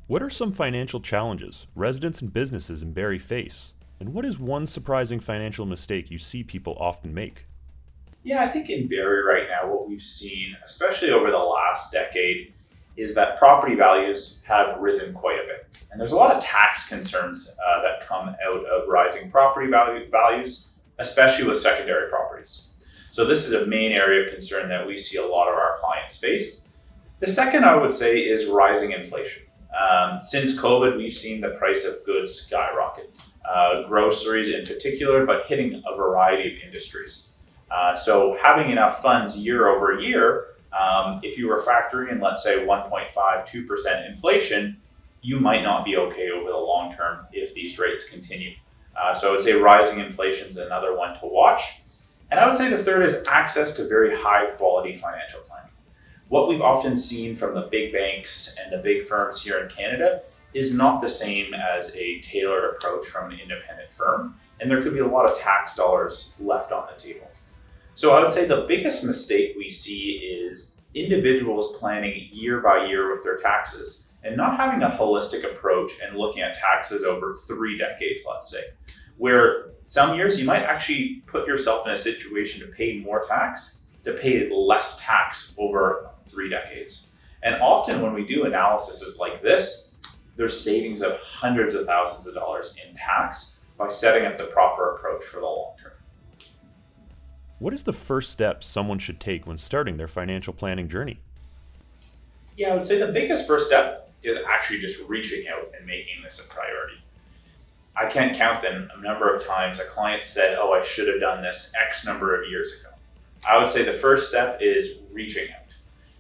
What are some financial challenges residents and businesses in Barrie face? And what is one surprising financial mistake you see people often make? Yeah, I think in Barrie right now, what we've seen, especially over the last decade, is that property values have risen quite a bit. And there's a lot of tax concerns that come out of rising property values, especially with secondary properties. So this is a main area of concern that we see a lot of our clients face. The second, I would say, is rising inflation. Since COVID, we've seen the price of goods skyrocket, groceries in particular, but hitting a variety of industries. So having enough funds year over year, if you were factoring in, let's say 1.5–2% inflation, you might not be okay over the long term if these rates continue. So I would say rising inflation is another one to watch. And I would say the third is access to very high quality financial planning. What we've often seen from the big banks and the big firms here in Canada is not the same as a tailored approach from an independent firm. And there could be a lot of tax dollars left on the table. So I would say the biggest mistake we see is individuals planning year by year with their taxes and not having a holistic approach and looking at taxes over 3 decades, let's say, where some years you might actually put yourself in a situation to pay more tax, to pay less tax over 3 decades. And often when we do analyses like this, there's savings of hundreds of thousands of dollars in tax by setting up the proper approach for the long term. What is the first step someone should take when starting their financial planning journey? Yeah, I would say the biggest first step is actually just reaching out and making this a priority. I can't count the number of times a client said, oh, I should have done this X number of years ago. I would say the first step is reaching out.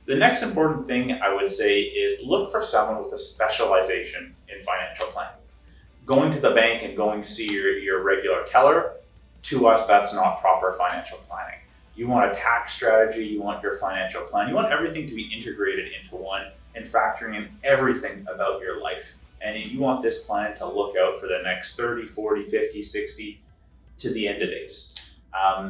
The next important thing I would say is look for someone with a specialization in financial planning. Going to the bank and going to see your regular teller, to us, that's not proper financial planning. You want a tax strategy, you want your financial plan, you want everything to be integrated into one and factoring in everything about your life. And you want this plan to look out for the next 30, 40, 50, 60 to the end of days.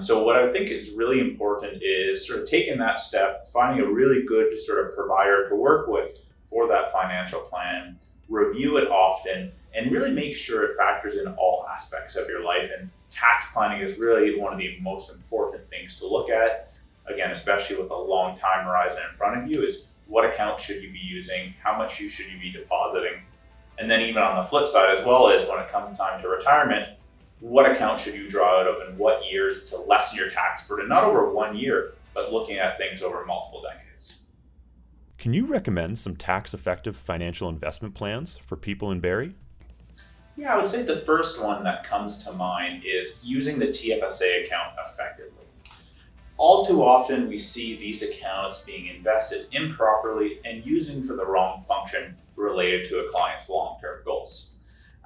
So what I think is really important is sort of taking that step, finding a really good sort of provider to work with for that financial plan, review it often, and really make sure it factors in all aspects of your life. And tax planning is really one of the most important things to look at. Again, especially with a long time horizon in front of you, is what account should you be using? How much should you be depositing? And then even on the flip side as well is when it comes time to retirement, what account should you draw out of and what years to lessen your tax burden, not over 1 year, but looking at things over multiple decades. Can you recommend some tax-effective financial investment plans for people in Barrie? Yeah, I would say the first one that comes to mind is using the TFSA account effectively. All too often we see these accounts being invested improperly and using for the wrong function related to a client's long-term goals.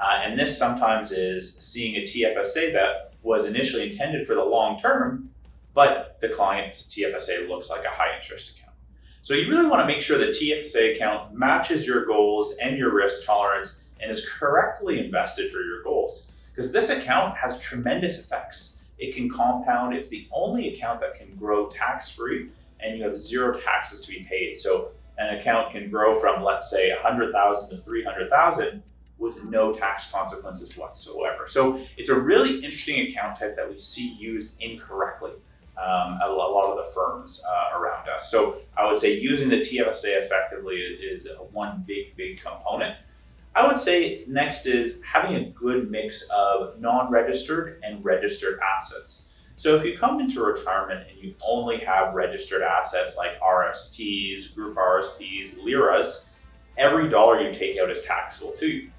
And this sometimes is seeing a TFSA that was initially intended for the long term, but the client's TFSA looks like a high interest account. So you really want to make sure the TFSA account matches your goals and your risk tolerance and is correctly invested for your goals. Because this account has tremendous effects. It can compound. It's the only account that can grow tax-free and you have zero taxes to be paid. So an account can grow from, let's say, 100,000 to 300,000 with no tax consequences whatsoever. So it's a really interesting account type that we see used incorrectly at a lot of the firms around us. So I would say using the TFSA effectively is one big component. I would say next is having a good mix of non-registered and registered assets. So if you come into retirement and you only have registered assets like RRSPs, group RRSPs, LIRAs, every dollar you take out is taxable to you.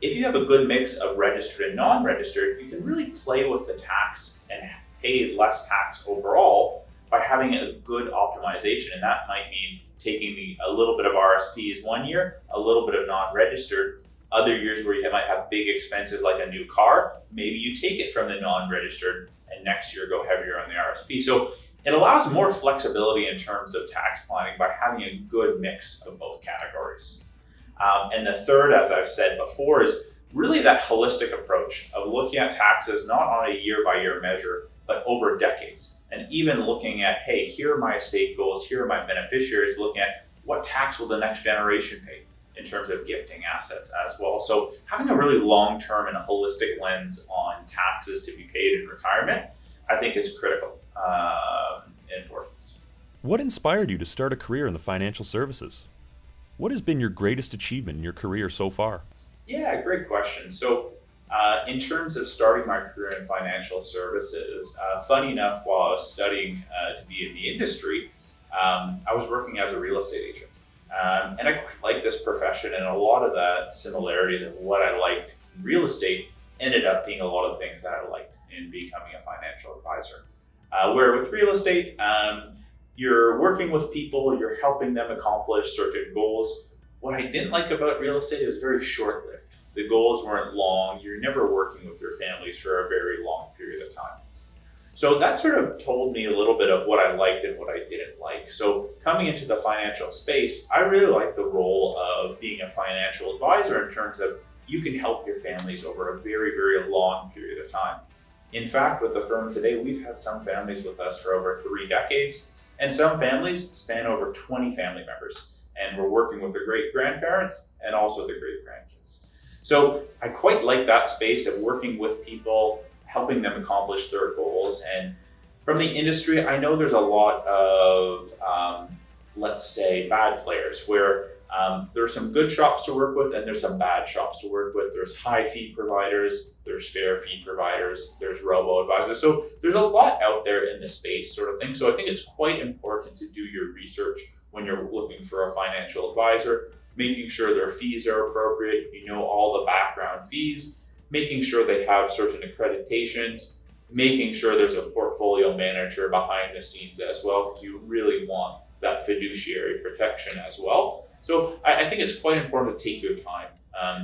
If you have a good mix of registered and non-registered, you can really play with the tax and pay less tax overall by having a good optimization. And that might mean taking a little bit of RSPs 1 year, a little bit of non-registered. Other years where you might have big expenses like a new car, maybe you take it from the non-registered and next year go heavier on the RSP. So it allows more flexibility in terms of tax planning by having a good mix of both categories. And the third, as I've said before, is really that holistic approach of looking at taxes not on a year-by-year measure, but over decades. And even looking at, hey, here are my estate goals, here are my beneficiaries, looking at what tax will the next generation pay. in terms of gifting assets as well. So having a really long-term and a holistic lens on taxes to be paid in retirement, I think is critical importance. What inspired you to start a career in the financial services? What has been your greatest achievement in your career so far? Yeah, great question. So in terms of starting my career in financial services, funny enough, while I was studying to be in the industry, I was working as a real estate agent. And I quite liked this profession, and a lot of that similarity to what I liked in real estate ended up being a lot of things that I liked in becoming a financial advisor. Where with real estate, you're working with people, you're helping them accomplish certain goals. What I didn't like about real estate, it was very short-lived. The goals weren't long. You're never working with your families for a very long period of time. So that sort of told me a little bit of what I liked and what I didn't like. So coming into the financial space, I really like the role of being a financial advisor in terms of you can help your families over a very, very long period of time. In fact, with the firm today, we've had some families with us for over 3 decades, and some families span over 20 family members. And we're working with the great-grandparents and also the great-grandkids. So I quite like that space of working with people, helping them accomplish their goals. And from the industry, I know there's a lot of, let's say, bad players where there are some good shops to work with and there's some bad shops to work with. There's high fee providers, there's fair fee providers, there's robo-advisors. So there's a lot out there in the space sort of thing. So I think it's quite important to do your research when you're looking for a financial advisor, making sure their fees are appropriate, you know all the background fees, making sure they have certain accreditations, making sure there's a portfolio manager behind the scenes as well, because you really want that fiduciary protection as well. So I think it's quite important to take your time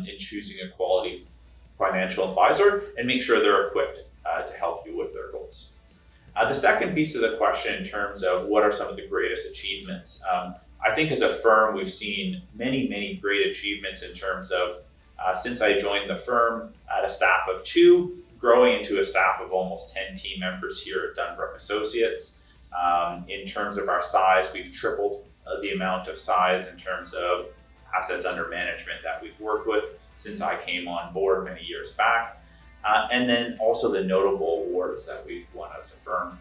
in choosing a quality financial advisor and make sure they're equipped to help you with their goals. The second piece of the question in terms of what are some of the greatest achievements, I think as a firm, we've seen many, many great achievements in terms of since I joined the firm at a staff of 2, growing into a staff of almost 10 team members here at Dunbrook Associates. In terms of our size, we've tripled the amount of size in terms of assets under management that we've worked with since I came on board many years back. And then also the notable awards that we've won as a firm.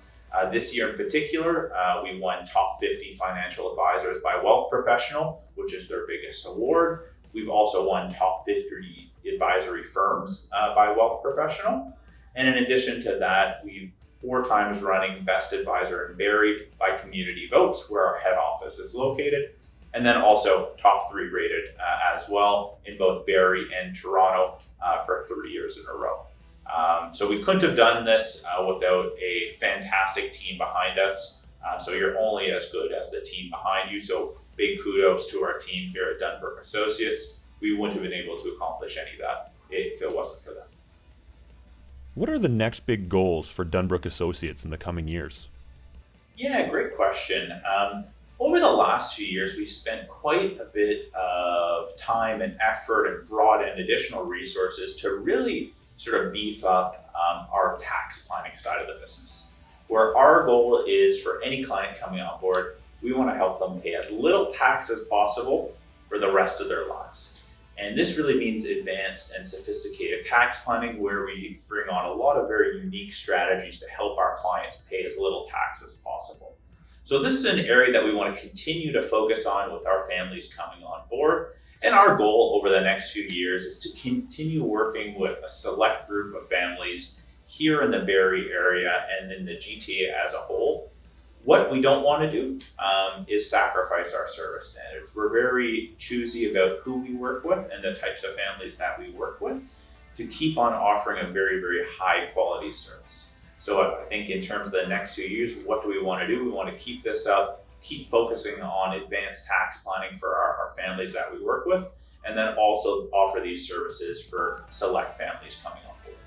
This year in particular, we won Top 50 Financial Advisors by Wealth Professional, which is their biggest award. We've also won Top 50 Advisory Firms by Wealth Professional. And in addition to that, we've 4 times running Best Advisor in Barrie by Community Votes, where our head office is located. And then also top 3 rated as well in both Barrie and Toronto for 3 years in a row. So we couldn't have done this without a fantastic team behind us. So you're only as good as the team behind you. So big kudos to our team here at Dunbrook Associates. We wouldn't have been able to accomplish any of that if it wasn't for them. What are the next big goals for Dunbrook Associates in the coming years? Yeah, great question. Over the last few years, we've spent quite a bit of time and effort and brought in additional resources to really sort of beef up our tax planning side of the business, where our goal is for any client coming on board, we want to help them pay as little tax as possible for the rest of their lives. And this really means advanced and sophisticated tax planning, where we bring on a lot of very unique strategies to help our clients pay as little tax as possible. So this is an area that we want to continue to focus on with our families coming on board. And our goal over the next few years is to continue working with a select group of families here in the Barrie area and in the GTA as a whole. What we don't want to do is sacrifice our service standards. We're very choosy about who we work with and the types of families that we work with to keep on offering a very, very high quality service. So I think in terms of the next few years, what do we want to do? We want to keep this up, keep focusing on advanced tax planning for our families that we work with, and then also offer these services for select families coming on board.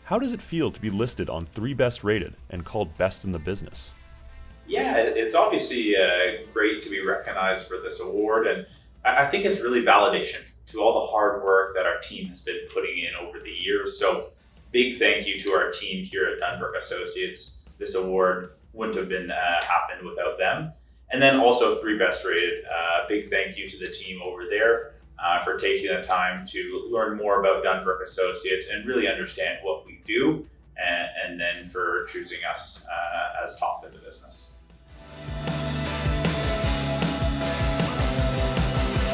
How does it feel to be listed on 3BestRated and called best in the business? Yeah, it's obviously great to be recognized for this award, and I think it's really validation to all the hard work that our team has been putting in over the years. So big thank you to our team here at Dunbrook Associates. This award wouldn't have been happened without them. And then also Three Best Rated. Big thank you to the team over there for taking the time to learn more about Dunbrook Associates and really understand what we do, and then for choosing us as top in the business.